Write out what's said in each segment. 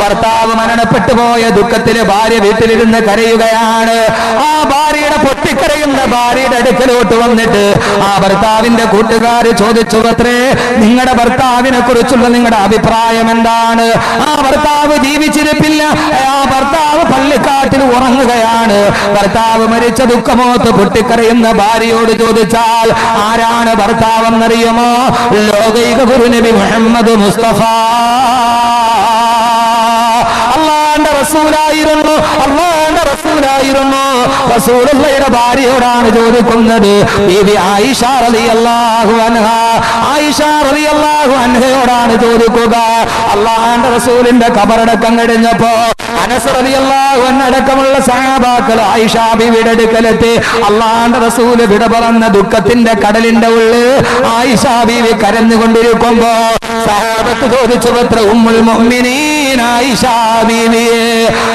ഭർത്താവ് മരണപ്പെട്ടു പോയ ദുഃഖത്തില് ഭാര്യ വീട്ടിലിരുന്ന് കരയുകയാണ്. ആ ഭാര്യയുടെ പൊട്ടിക്കരയുന്ന ഭാര്യയുടെ അടുക്കലോട്ട് വന്നിട്ട് ആ ഭർത്താവിന്റെ കൂട്ടുകാര് ചോദിച്ചു, അത്രേ നിങ്ങളുടെ ഭർത്താവിനെ കുറിച്ചുള്ള നിങ്ങളുടെ അഭിപ്രായം എന്താണ്? ആ ഭർത്താവ് ജീവിച്ചിരിപ്പില്ല, ആ ഭർത്താവ് പള്ളിക്കാട്ടിൽ ഉറങ്ങുകയാണ്. ഭർത്താവ് മരിച്ച ദുഃഖമോത്ത് പൊട്ടിക്കരയുന്ന ഭാര്യയോട് ചോദിച്ചാൽ ആരാണ് ഭർത്താവെന്നറിയുമോ? ലോകൈക ഗുരുനബി മുഹമ്മദ് മുസ്തഫ അല്ലാഹുവിന്റെ റസൂലായിരുന്നു. അല്ലാഹുവിന്റെ റസൂലായിരുന്നു. റസൂലുള്ളാഹിയുടെ ഭാര്യയോടാണ് ചോദിക്കുന്നത്. ബീബി ആയിഷ റളിയല്ലാഹു അൻഹ, ആയിഷ റളിയല്ലാഹു അൻഹയോടാണ് ചോദിക്കുക. അല്ലാഹുവിന്റെ റസൂലിന്റെ ഖബറടക്കം കഴിഞ്ഞപ്പോ അനസ് റളിയല്ലാഹു അൻഹു അടക്കമുള്ള സഹാബാക്കൾ ആയിഷ ബീവിയുടെ അടുക്കലെത്തി. അല്ലാഹുവിന്റെ റസൂൽ വിട പറഞ്ഞ ദുഃഖത്തിന്റെ കടലിന്റെ ഉള്ളിൽ ആയിഷ ബീവി കരഞ്ഞുകൊണ്ടിരിക്കുമ്പോ സഹാബത്ത് ചോദിച്ചു, അത്ര ഉമ്മുൽ മുഅ്മിനീൻ ആയിഷ ബീവിയെ,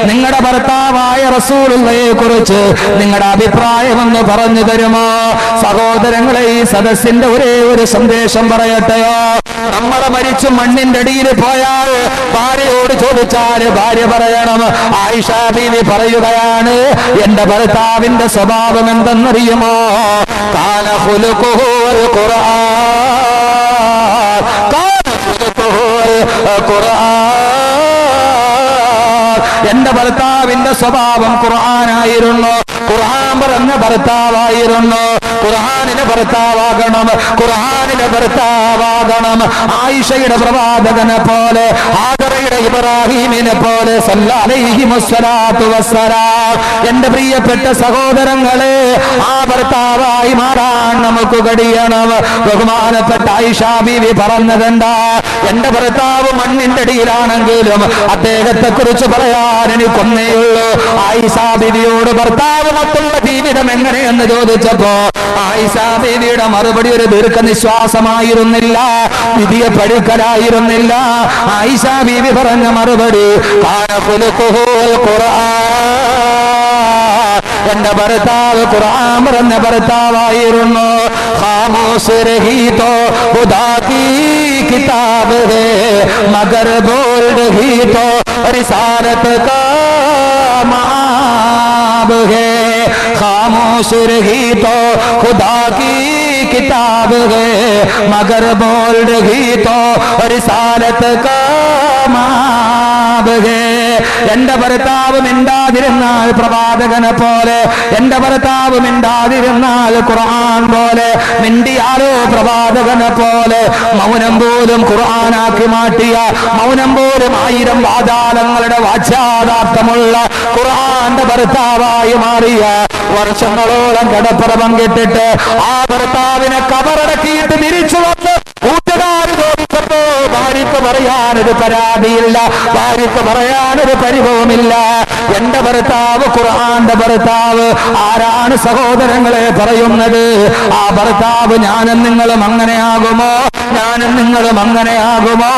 നിങ്ങളുടെ ഭർത്താവായ റസൂലുള്ളാഹിയെ കുറിച്ച് നിങ്ങളുടെ അഭിപ്രായം ഒന്ന് പറഞ്ഞു തരുമോ? സഹോദരങ്ങളെ, ഈ സദസ്സിന്റെ ഒരേ ഒരു സന്ദേശം പറയട്ടെയോ? നമ്മളെ മരിച്ചു മണ്ണിന്റെ അടിയിൽ പോയാൽ ഭാര്യയോട് ചോദിച്ചാൽ ഭാര്യ പറയണം. ആയിഷ ബീവി പറയുകയാണ്, എന്റെ ഭർത്താവിന്റെ സ്വഭാവം എന്തെന്നറിയുമോ? കാന ഖുലുഖുൽ ഖുർആൻ, കാന ഖുലുഖുൽ ഖുർആൻ. എന്റെ ഭർത്താവിന്റെ സ്വഭാവം ഖുർആനായിരുന്നു. ഖുർആൻ പറഞ്ഞ ഭർത്താവായിരുന്നു. ഖുർആനിലെ ഭർത്താവാകണം, ഖുർആനിലെ ഭർത്താവാകണം. ആയിഷയുടെ പ്രവാചകനെ പോലെ, ഹാജറയുടെ ഇബ്രാഹീമിനെ പോലെ സല്ലല്ലാഹു അലൈഹി വസല്ലത്തു വസ്സലാം. എന്റെ പ്രിയപ്പെട്ട സഹോദരങ്ങളെ, ആ ഭർത്താവായി മാറാൻ നമുക്ക് കഴിയണം. ബഹുമാനപ്പെട്ട ആയിഷ ബീവി പറഞ്ഞതെന്താ? എന്റെ ഭർത്താവ് മണ്ണിന്റെ അടിയിലാണെങ്കിലും അദ്ദേഹത്തെ കുറിച്ച് പറയാൻ എനിക്കൊന്നേയുള്ളൂ. ആയിഷ ബീവിയോട് ഭർത്താവ് മറ്റുള്ള ജീവിതം എങ്ങനെയെന്ന് ചോദിച്ചപ്പോ ആയിഷ ബീവിയുടെ മറുപടി ഒരു ദീർഘനിശ്വാസമായിരുന്നില്ല, വിധിയെ പഠിക്കലായിരുന്നില്ല. ആയിഷ ബീവി പറഞ്ഞ മറുപടി, കാന ഖുലുഖുൽ ഖുർആൻ, എന്റെ ഭർത്താവ് ഖുർആൻ പറഞ്ഞ ഭർത്താവായിരുന്നു. ഖാമോശ് രഹി തോ ഖുദാ കി കിതാബ് ഹേ, മഗർ ബോൽ രഹി തോ റിസാലത്ത് കാ മാബ് ഹേ. खामोश रही तो खुदा की किताब है, मगर बोल रही तो रिसालत का माब है. എന്റെ ഭർത്താവ് മിണ്ടാതിരുന്നാൽ പ്രവാചകനെ പോലെ, എന്റെ ഭർത്താവ് മിണ്ടാതിരുന്നാൽ ഖുർആൻ പോലെ, മിണ്ടിയാലോ പ്രവാചകനെ പോലെ. മൗനം പോലും ഖുർആനാക്കി മാറ്റിയ, മൗനം പോലും 1000 വാചാലങ്ങളുടെ വാച്യാതാർത്ഥമുള്ള ഖുർആന്റെ ഭർത്താവായി മാറിയ, വർഷങ്ങളോളം കടപ്പുറ പങ്കിട്ടിട്ട് ആ ഭർത്താവിനെ കബറടക്കിയിട്ട് തിരിച്ചു വന്ന് കൂട്ടുകാര് ചോദിച്ചപ്പോ ഭാര്യക്ക് പറയാനൊരു പരാതിയില്ല, ഭാര്യക്ക് പറയാനൊരു പരിഭവമില്ല. എന്റെ ഭർത്താവ് ഖുർആന്റെ ഭർത്താവ്. ആരാണ് സഹോദരങ്ങളെ പറയുന്നത്? ആ ഭർത്താവ് ഞാനും നിങ്ങളും അങ്ങനെയാകുമോ? ഞാനും നിങ്ങളും അങ്ങനെയാകുമോ?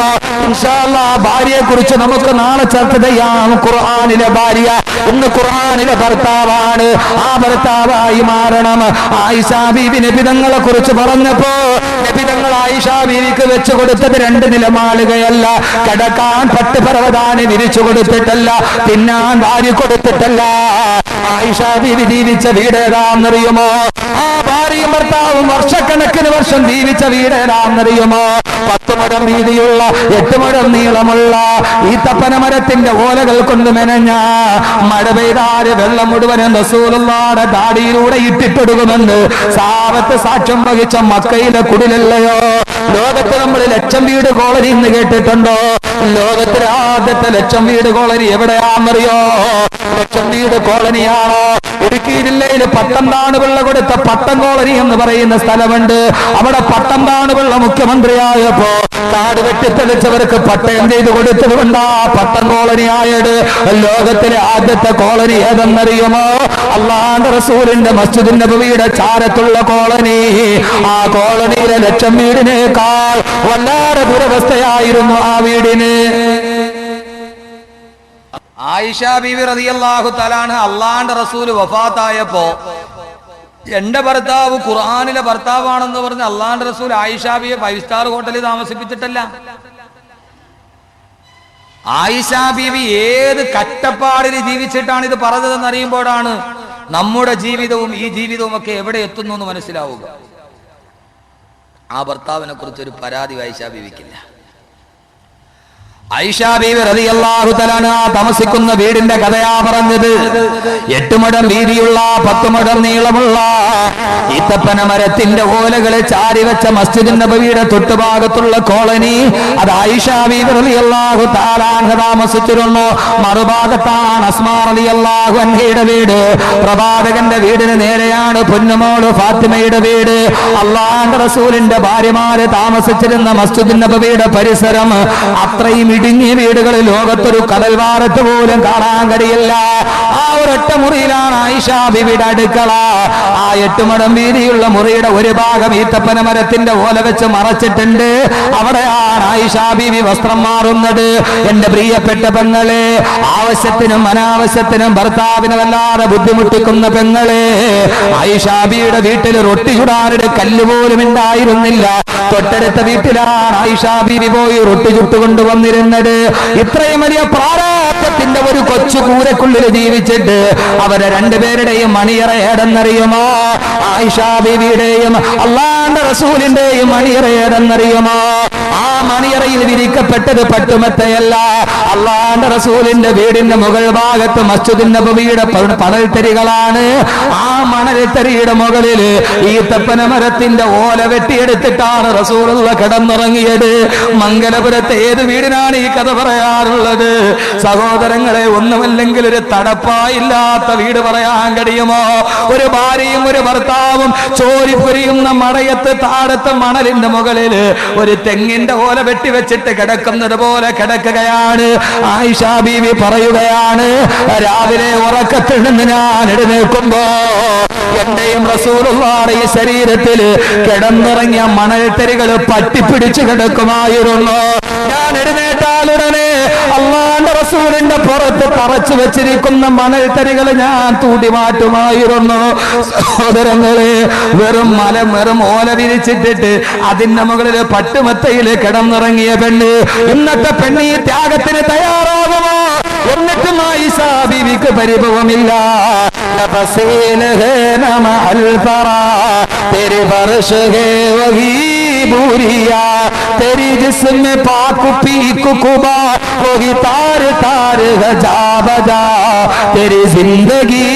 ഇൻഷാ അല്ലാഹ് ഭാര്യയെ കുറിച്ച് നമുക്ക് നാളെ ചർച്ച ചെയ്യാം. ഖുർആനിലെ ഭാര്യ ഇന്ന് ഖുർആനിലെ ഭർത്താവാണ്. ആ ഭർത്താവായി മാറണം. ആയിഷ ബീവി നബിതങ്ങളെ കുറിച്ച് പറഞ്ഞപ്പോ നബിതങ്ങൾ ആയിഷ ബീവിക്ക് വെച്ചു കൊടുത്തത് 2 നിലമാളുകയല്ല, കിടക്കാൻ പട്ടുപർവ്വതാന് വിരിച്ചു കൊടുത്തിട്ടല്ല, തിന്നാൻ വാരി കൊടുത്തിട്ടല്ല. ആയിഷ ബീവി ജീവിച്ച വീട് ഏതാണെന്നറിയുമോ? ആ ഭാര്യയും ഭർത്താവും വർഷക്കണക്കിന് വർഷം ജീവിച്ച വീട് ഏതാണെന്നറിയുമോ? 10 മുഴം വീതിയുള്ള 8 മുഴം നീളമുള്ള ഈത്തപ്പന മരത്തിന്റെ ഓലകൾ കൊണ്ട് മെനഞ്ഞ, മഴ പെയ്താല് വെള്ളം മുഴുവനും റസൂലുള്ളാഹിയുടെ താടിയിലൂടെ ഇട്ടിട്ടൊടുകുമെന്ന് സാവത്ത് സാക്ഷ്യം വഹിച്ച മക്കയിലെ കുടിലല്ലയോ? ലോകത്ത് നമ്മൾ 1,00,000 വീട് കോളനി എന്ന് കേട്ടിട്ടുണ്ടോ? ലോകത്തിലെ ആദ്യത്തെ 1,00,000 വീട് കോളനി എവിടെയാണെന്നറിയോ? 1,00,000 വീട് കോളനിയാണോ? ഇടുക്കി ജില്ലയിൽ പട്ടംതാണു പിള്ള കൊടുത്ത പട്ടം കോളനി എന്ന് പറയുന്ന സ്ഥലമുണ്ട്. അവിടെ പട്ടംതാണു പിള്ള മുഖ്യമന്ത്രിയായപ്പോ കാട് വെട്ടിത്തെളിച്ചവർക്ക് പട്ടയം ചെയ്ത് കൊടുത്തതുകൊണ്ട് ആ പട്ടം കോളനി ആയത്. ലോകത്തിലെ ആദ്യത്തെ കോളനി ഏതെന്നറിയുമോ? അല്ലാഹുവിന്റെ റസൂലിന്റെ മസ്ജിദുൻ നബവിയുടെ ചാരത്തുള്ള കോളനി. ആ കോളനിയിലെ 1,00,000 വീടിനേക്കാൾ വളരെ ദുരവസ്ഥയായിരുന്നു ആ വീടിന്. ആയിഷ ബീവി റളിയല്ലാഹു തആല അൻഹ അല്ലാഹുവിന്റെ റസൂൽ വഫാത്തായപ്പോ എന്റെ ഭർത്താവ് ഖുർആനിലെ ഭർത്താവാണെന്ന് പറഞ്ഞ് അല്ലാഹുവിന്റെ റസൂൽ ആയിഷ ബീവിയെ 5 സ്റ്റാർ ഹോട്ടലിൽ താമസിപ്പിച്ചിട്ടല്ല. ആയിഷ ബീവി ഏത് കഷ്ടപ്പാടിൽ ജീവിച്ചിട്ടാണ് ഇത് പറഞ്ഞതെന്ന് അറിയുമ്പോഴാണ് നമ്മുടെ ജീവിതവും ഈ ജീവിതവും ഒക്കെ എവിടെ എത്തുന്നു എന്ന് മനസ്സിലാവുക. ആ ഭർത്താവിനെ കുറിച്ചൊരു പരാതി ആയിഷ ബീവിക്കില്ല. ആയിഷ ബീവി റളിയല്ലാഹു തആല അൻഹാ താമസിക്കുന്ന വീടിന്റെ കഥയാ പറഞ്ഞത്. 8 മുഴം വീതിയുള്ള 10 മുഴം നീളമുള്ള ഈത്തപ്പന മരത്തിന്റെ ഓലകളെ ചാരി വെച്ച മസ്ജിദ് നബവിയുടെ തൊട്ടുഭാഗത്തുള്ള കോളനി, അത് ആയിഷ ബീവി റളിയല്ലാഹു തആല അൻഹ താമസിച്ചിരുന്നു. മറുഭാഗത്താണ് അസ്മാ റളിയല്ലാഹു അൻഹയുടെ വീട്. പ്രവാചകന്റെ വീടിന് നേരെയാണ് പൊന്നുമോള് ഫാത്തിമയുടെ വീട്. അല്ലാഹുവിന്റെ റസൂലിന്റെ ഭാര്യമാര് താമസിച്ചിരുന്ന മസ്ജിദ് നബവിയുടെ പരിസരം അത്രയും ഇടുങ്ങിയ വീടുകൾ ലോകത്തൊരു കടൽവാരത്ത് പോലും കാണാൻ കഴിയില്ല. ആ ഒരൊറ്റ മുറിയിലാണ് ആയിഷ ബീവിയുടെ അടുക്കള. ആ 8 മുഴം വീതിയുള്ള മുറിയുടെ ഒരു ഭാഗം ഈത്തപ്പന മരത്തിന്റെ ഓല വെച്ച് മറച്ചിട്ടുണ്ട്. അവിടെയാണ് ആയിഷ ബീവി വസ്ത്രം മാറുന്നത്. എന്റെ പ്രിയപ്പെട്ട പെങ്ങളെ, ആവശ്യത്തിനും അനാവശ്യത്തിനും ഭർത്താവിനെ വല്ലാതെ ബുദ്ധിമുട്ടിക്കുന്ന പെങ്ങളെ, ആയിഷ ബീവിയുടെ വീട്ടിൽ റൊട്ടി ചുടാനൊരു കല്ല് പോലും ഉണ്ടായിരുന്നില്ല. തൊട്ടടുത്ത വീട്ടിലാണ് ആയിഷ ബീവി പോയി റൊട്ടി ചുട്ടുകൊണ്ടുവന്നിരുന്നത്. ഇത്രയും വലിയ പ്രാരാബ്ധത്തിന്റെ ഒരു കൊച്ചു കൂരക്കുള്ളിൽ ജീവിച്ചിട്ട് അവരെ രണ്ടുപേരുടെയും മണിയറ ഏടെന്നറിയുമോ? ആയിഷ ബീവിയുടെയും അല്ലാഹുവിന്റെ റസൂലിന്റെയും മണിയറ ഏടെന്നറിയുമോ? ആ മണിയറയിൽ വിരിക്കപ്പെട്ടത് പട്ടുമെത്തയല്ല. അല്ലാഹുവിന്റെ റസൂലിന്റെ വീടിന്റെ മുകൾ ഭാഗത്ത് മസ്ജിദ് നബവിയുടെ മണൽത്തരികളാണ്. ആ മണൽത്തരിയുടെ മുകളിൽ ഈ ഈത്തപ്പന മരത്തിന്റെ ഓല വെട്ടിയെടുത്തിട്ടാണ് റസൂലുള്ള കിടന്നുറങ്ങിയത്. മംഗലപുരത്തെ ഏത് വീടിനാണ് ഈ കഥ പറയാറുള്ളത്? സഹോദരങ്ങളെ, ഒന്നുമല്ലെങ്കിൽ ഒരു തടപ്പായില്ലാത്ത വീട് പറയാൻ കഴിയുമോ? ഒരു ഭാര്യയും ഒരു ഭർത്താവും ചോരിപ്പൊരിയുന്ന മടയത്ത് താഴത്തെ മണലിന്റെ മുകളിൽ ഒരു തെങ്ങിന്റെ ഓല വെട്ടിവെച്ചിട്ട് കിടക്കുന്നത് പോലെ കിടക്കുകയാണ്. ആയിഷ ബീവി പറയുകയാണ്, രാവിലെ ഉറക്കത്തിൽ നിന്ന് ഞാൻ എഴുന്നേൽക്കുമ്പോ എന്റെയും റസൂലുള്ളാഹിയുടെ ഈ ശരീരത്തിൽ കിടന്നിറങ്ങിയ മണൽത്തരികൾ പട്ടിപ്പിടിച്ചു കിടക്കുമായിരുന്നു. ഞാൻ എഴുന്നേറ്റാലുടനെ അല്ലാഹുവിന്റെ റസൂലിന്റെ പുറത്ത് തറച്ചു വെച്ചിരിക്കുന്ന മണൽത്തരികൾ ഞാൻ തൂടി മാറ്റുമായിരുന്നു. സഹോദരങ്ങളെ, വെറും ഓല വിരിച്ചിട്ടിട്ട് അതിന്റെ മുകളിൽ പട്ടുമെത്തയിൽ കിടന്നിറങ്ങിയ പെണ്ണ്, ഇന്നത്തെ പെണ്ണ് ഈ ത്യാഗത്തിന് തയ്യാറാകുമോ? എന്നിട്ടും ആയിഷ ബീവിക്ക് പരിഭവമില്ല. तेरे बरस है वही बूरिया, तेरी जिस्म पाक पीक कुबा वही तार तार गजा बजा, तेरी जिंदगी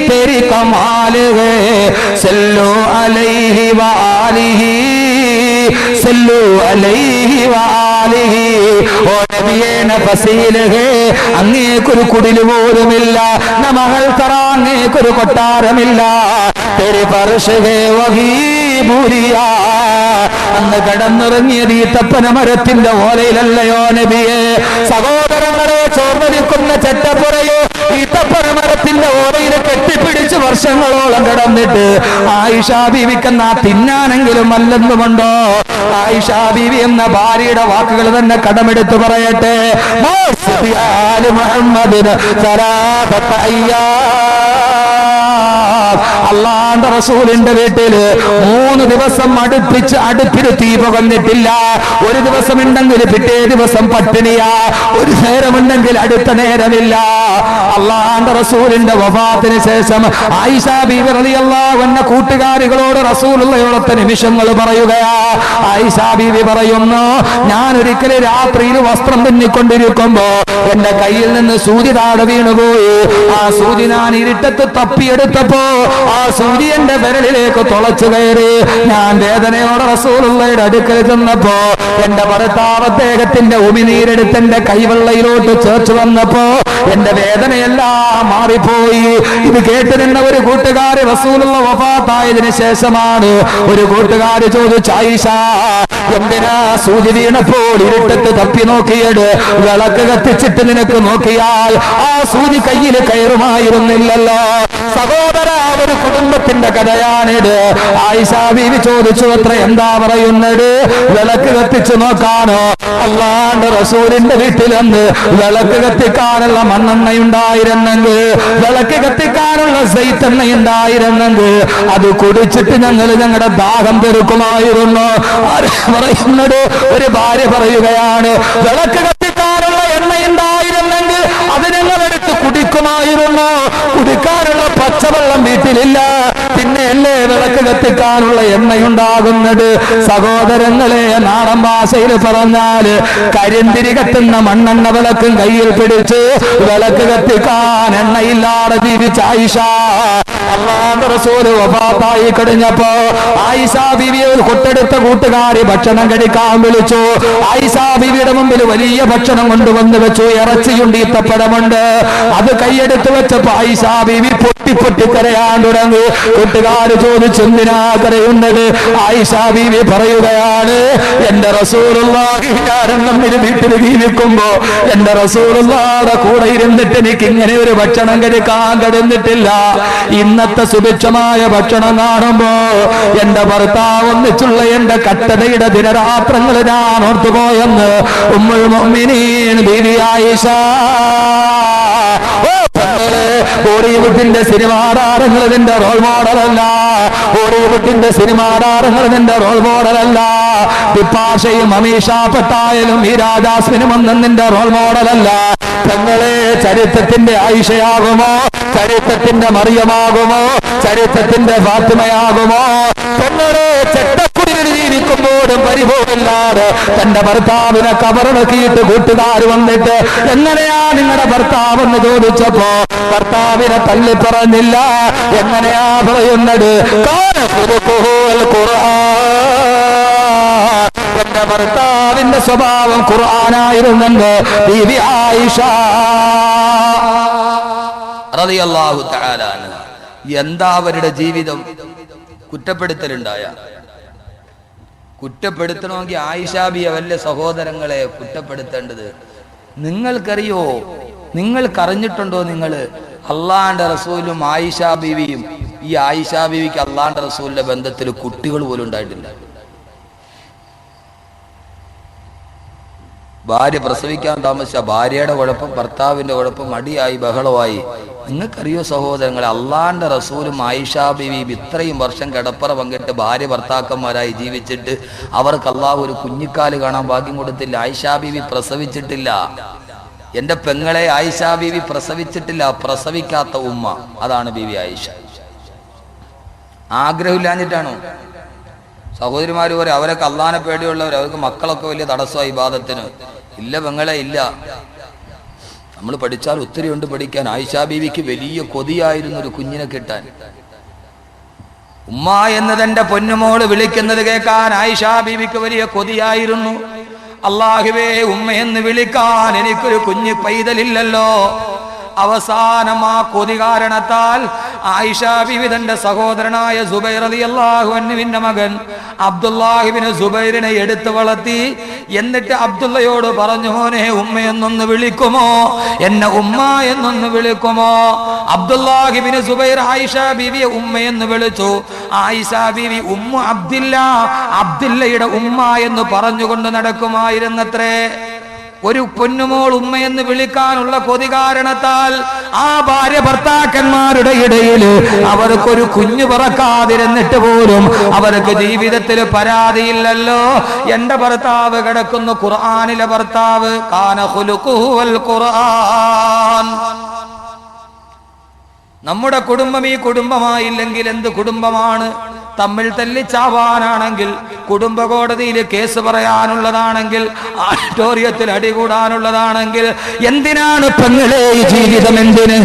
तेरी कमाल है, सल्लु अलैहि व आलिहि, सल्लु अलैहि व आलिहि. ഓ നബിയേ, ഫസീല് ഹേ, അങ്ങേക്കൊരു കുടില് പോലുമില്ല. മഹൽ തറ, അങ്ങേക്കൊരു കൊട്ടാരമില്ല. തെരി ഫർശ് ഹേ വഹീ ബൂരിയാ, അന്ന് കടന്നിറങ്ങിയത് ഈത്തപ്പന മരത്തിന്റെ ഓലയിലല്ലയോ നബിയേ? സഹോദരങ്ങളെ, ചോർന്നൊലിക്കുന്ന ചെറ്റപ്പുറയോ ഈത്തപ്പന മരത്തിന്റെ ഓലയിൽ കെട്ടിപ്പിടിച്ച് വർഷങ്ങളോളം കിടന്നിട്ട് ആയിഷ ബീവിക്കെന്നാ തിന്നാനെങ്കിലും അല്ലെന്നുമുണ്ടോ? ആയിഷ ബീവി എന്ന ഭാര്യയുടെ വാക്കുകൾ തന്നെ കടമെടുത്ത് പറയട്ടെ. മുഹമ്മദിന് അല്ലാഹുവിന്റെ റസൂലിന്റെ വീട്ടില് 3 ദിവസം അടുപ്പിൽ തീ പുകഞ്ഞിട്ടില്ല. ഒരു ദിവസം ഉണ്ടെങ്കിൽ പിറ്റേ ദിവസം പട്ടിണിയാ, ഒരു നേരമുണ്ടെങ്കിൽ അടുത്ത നേരമില്ല. അല്ലാഹുവിന്റെ റസൂലിന്റെ വഫാത്തിന് ശേഷം ആയിഷ ബീവി റളിയല്ലാഹു അൻഹ കൂട്ടുകാരികളോട് റസൂലുള്ളാഹിയുടെ നിമിഷങ്ങൾ പറയുകയാ. ആയിഷ ബീവി പറയുന്നു, ഞാൻ ഒരിക്കലും രാത്രിയിൽ വസ്ത്രം തുന്നിക്കൊണ്ടിരിക്കുമ്പോ എന്റെ കയ്യിൽ നിന്ന് സൂചി താഴെ വീണുപോയി. ആ സൂചി ഞാൻ ഇരുട്ടത്ത് തപ്പിയെടുത്തപ്പോ ആ സൂചി എന്റെ വിരലിലേക്ക് തുളച്ചു കയറി. ഞാൻ വേദനയോടെ റസൂലുള്ളാഹിയുടെ അടുക്കൽ ചെന്നപ്പോ എന്റെ ഭർത്താവ് അദ്ദേഹത്തിന്റെ ഉമിനീരെടുത്ത് എന്റെ കൈവെള്ളയിലോട്ട് ചേർച്ചു വന്നപ്പോ എന്റെ വേദനയെല്ലാം മാറിപ്പോയി. ഇത് കേട്ട് നിന്ന ഒരു കൂട്ടുകാരി റസൂലുള്ള വഫാത്തായതിനു ശേഷമാണ് ഒരു കൂട്ടുകാരി ചോദിച്ചു, ആയിഷ, എന്തിനാ സൂചി വീണപ്പോൾ ഇരുട്ടത്ത് തപ്പി നോക്കിയത്? വിളക്ക് കത്തിച്ചിട്ട് നിനക്ക് നോക്കിയാൽ ആ സൂചി കയ്യിൽ കയറുമായിരുന്നില്ലല്ലോ. സഹോദര, ഒരു കുടുംബത്തിന്റെ കഥയാണിത്. ആയിഷ ബീവി ചോദിച്ചു, അത്ര എന്താ പറയുന്നത്? വിളക്ക് കത്തിച്ചു നോക്കാനോ? അല്ലാഹുവിന്റെ റസൂലിന്റെ വീട്ടിലെന്ന് വിളക്ക് കത്തിക്കാനുള്ള മണ്ണെണ്ണയുണ്ടായിരുന്നെങ്കിൽ, വിളക്ക് കത്തിക്കാനുള്ള സൈത്തെണ്ണയുണ്ടായിരുന്നെങ്കിൽ അത് കുടിച്ചിട്ട് ഞങ്ങളുടെ ദാഹം പെരുക്കുമായിരുന്നു. പറയുന്നത് ഒരു ഭാര്യ പറയുകയാണ്, വിളക്ക് കത്തിക്കാനുള്ള എണ്ണ തീർന്നു, കുടിക്കാനുള്ള പച്ചവെള്ളം വീട്ടിലില്ല, പിന്നെയല്ലേ വിളക്ക് കത്തിക്കാനുള്ള എണ്ണയുണ്ടാകുന്നത്. സഹോദരങ്ങളെ, നാടൻ ഭാഷയിൽ പറഞ്ഞാല് കരിന്തിരി കത്തുന്ന മണ്ണെണ്ണ വിളക്കും കയ്യിൽ പിടിച്ച് വിളക്ക് കത്തിക്കാൻ എണ്ണയില്ലാതെ ജീവിച്ച ആയിഷ, അല്ലാഹുവിന്റെ റസൂൽ വഫാത്തായി കഴിഞ്ഞപ്പോ ആയിഷ ബീവിയെ കൊട്ടെടുത്ത കൂട്ടുകാരി ഭക്ഷണം കഴിക്കാൻ വിളിച്ചു. ആയിഷ ബീവിയുടെ മുമ്പിൽ വലിയ ഭക്ഷണം കൊണ്ടുവന്ന് വെച്ചു. ഇറച്ചിയുണ്ട്, ഈത്തപ്പഴമുണ്ട്. അത് കൈയെടുത്ത് വെച്ചപ്പോ ആയിഷ ബീവി പൊട്ടി പൊട്ടി കരയാൻ തുടങ്ങി. കൂട്ടുകാര് ചോദിച്ചു, എന്തിനാ കരയുന്നത്? ആയിഷ ബീവി പറയുകയാണ്, എന്റെ റസൂലുള്ളാഹി ഞാനെന്നും വീട്ടിൽ ജീവിക്കുമ്പോ എന്റെ റസൂലുള്ളാഹിയുടെ കൂടെ ഇരുന്നിട്ട് എനിക്ക് ഇങ്ങനെ ഒരു ഭക്ഷണം കഴിക്കാൻ കഴിഞ്ഞിട്ടില്ല. ഇന്നത്തെ സുഭിക്ഷമായ ഭക്ഷണം കാണുമ്പോ എന്റെ ഭർത്താവ് ഒന്നിച്ചുള്ള എന്റെ കട്ടതയുടെ ദിനരാത്രങ്ങൾ ഞാൻ ഓർത്തുപോയെന്ന് ഉമ്മുൽ മുഅ്മിനീൻ ബീവി ആയിഷ. ബോളിവുഡിന്റെ സിനിമാ താരങ്ങൾ ഇതിന്റെ റോൾ മോഡലല്ല. ബോളിവുഡിന്റെ സിനിമാ താരങ്ങൾ ഇതിന്റെ റോൾ മോഡലല്ല. പിപ്പാഷയും അമീഷ പട്ടായാലും ഈ രാജാസ്മിനും ഒന്നും നിന്റെ റോൾ മോഡലല്ല. തങ്ങളെ ചരിത്രത്തിന്റെ ആയിഷയാകുമോ, ചരിത്രത്തിന്റെ മറിയമാകുമോ, ചരിത്രത്തിന്റെ ഫാത്തിമയാകുമോ? തങ്ങളെ ചെട്ടക്കുടിയിൽ ജീവിക്കുമ്പോഴും പരിഭവമില്ലാതെ തന്റെ ഭർത്താവിനെ കബറിളക്കിയിട്ട് കൂട്ടുകാർ വന്നിട്ട് എങ്ങനെയാ നിങ്ങളുടെ ഭർത്താവെന്ന് ചോദിച്ചപ്പോ ഭർത്താവിനെ തള്ളി പറഞ്ഞില്ല. എങ്ങനെയാ പറയുന്നത്? എന്റെ ഭർത്താവിന്റെ സ്വഭാവം ഖുർആനായിരുന്നെന്ന് ബീവി ആയിഷ റളിയല്ലാഹു തആല അൻഹ. എന്താ അവരുടെ ജീവിതം? കുറ്റപ്പെടുത്തലുണ്ടായ? കുറ്റപ്പെടുത്തണമെങ്കിൽ ആയിഷ ബിയെ വല്ല സഹോദരങ്ങളെ കുറ്റപ്പെടുത്തേണ്ടത്. നിങ്ങൾക്കറിയോ, നിങ്ങൾക്കറിഞ്ഞിട്ടുണ്ടോ? നിങ്ങൾ അള്ളാന്റെ റസൂലും ആയിഷ ബീവിയും, ഈ ആയിഷ ബീവിക്ക് അള്ളാന്റെ റസൂലിന്റെ ബന്ധത്തിൽ കുട്ടികൾ പോലും ഉണ്ടായിട്ടില്ല. ഭാര്യ പ്രസവിക്കാൻ താമസിച്ച ഭാര്യയുടെ കുഴപ്പം, ഭർത്താവിന്റെ കുഴപ്പം, മടിയായി, ബഹളമായി. നിങ്ങൾക്കറിയോ സഹോദരങ്ങളെ, അള്ളാന്റെ റസൂലും ആയിഷ ബീവിയും ഇത്രയും വർഷം കിടപ്പറ പങ്കിട്ട് ഭാര്യ ഭർത്താക്കന്മാരായി ജീവിച്ചിട്ട് അവർക്ക് അള്ളാഹു ഒരു കുഞ്ഞിക്കാല് കാണാൻ ഭാഗ്യം കൊടുത്തില്ല. ആയിഷ ബീവി പ്രസവിച്ചിട്ടില്ല. എന്റെ പെങ്ങളെ ആയിഷ ബീവി പ്രസവിച്ചിട്ടില്ല. പ്രസവിക്കാത്ത ഉമ്മ, അതാണ് ബീവി ആയിഷ. ആഗ്രഹമില്ലാഞ്ഞിട്ടാണോ? സഹോദരിമാര് പറയും അവരൊക്കെ അള്ളാനെ പേടിയുള്ളവർ, അവർക്ക് മക്കളൊക്കെ വലിയ തടസ്സമായി ഇബാദത്തിന്. ഇല്ല പെങ്ങളെ, ഇല്ല. നമ്മൾ പഠിച്ചാൽ ഒത്തിരി ഉണ്ട് പഠിക്കാൻ. ആയിഷ ബീവിക്ക് വലിയ കൊതിയായിരുന്നു ഒരു കുഞ്ഞിനെ കിട്ടാൻ. ഉമ്മ എന്നതെന്റെ പൊന്നുമോള് വിളിക്കുന്നത് കേൾക്കാൻ ആയിഷ ബീവിക്ക് വലിയ കൊതിയായിരുന്നു. അല്ലാഹുവേ, ഉമ്മയെന്ന് വിളിക്കാൻ എനിക്കൊരു കുഞ്ഞ് പൈതലില്ലല്ലോ. അവസാനം ആ കൊതി കാരണത്താൽ ആയിഷ ബീവി തന്റെ സഹോദരനായ സുബൈർ റളിയല്ലാഹു അൻഹുവിന്റെ മകൻ അബ്ദുല്ലാഹിബ്നു സുബൈറിനെ എടുത്തു വളർത്തി. എന്നിട്ട് അബ്ദുള്ളയോട് പറഞ്ഞു, മോനെ ഉമ്മയെന്നൊന്ന് വിളിക്കുമോ, എന്നെ ഉമ്മ എന്നൊന്ന് വിളിക്കുമോ? അബ്ദുല്ലാഹിബ്നു സുബൈർ ആയിഷ ബീവിയെ ഉമ്മയെന്ന് വിളിച്ചു. ആയിഷ ബീവി ഉമ്മ അബ്ദില്ല, അബ്ദുല്ലയുടെ ഉമ്മ എന്ന് പറഞ്ഞുകൊണ്ട് നടക്കുമായിരുന്നത്രേ. ഒരു പൊന്നുമോൾ ഉമ്മയെന്ന് വിളിക്കാനുള്ള കൊതി കാരണത്താൽ ആ ഭാര്യ ഭർത്താക്കന്മാരുടെ ഇടയിൽ അവർക്കൊരു കുഞ്ഞു പറക്കാതിരുന്നിട്ട് പോലും അവർക്ക് ജീവിതത്തിൽ പരാതിയില്ലല്ലോ. എന്റെ ഭർത്താവ് കിടക്കുന്നു, ഖുർആനിലെ ഭർത്താവ്. കാന ഖുലുഖുഹുൽ ഖുർആൻ. നമ്മുടെ കുടുംബം ഈ കുടുംബമായില്ലെങ്കിൽ എന്ത് കുടുംബമാണ്? തമ്മിൽ തല്ലിച്ചാവാനാണെങ്കിൽ, കുടുംബ കോടതിയിൽ കേസ് പറയാനുള്ളതാണെങ്കിൽ, ഓഡിറ്റോറിയത്തിൽ അടികൂടാനുള്ളതാണെങ്കിൽ, എന്തിനാണ് പെങ്ങളെ ഈ ജീവിതം? എന്തിന്?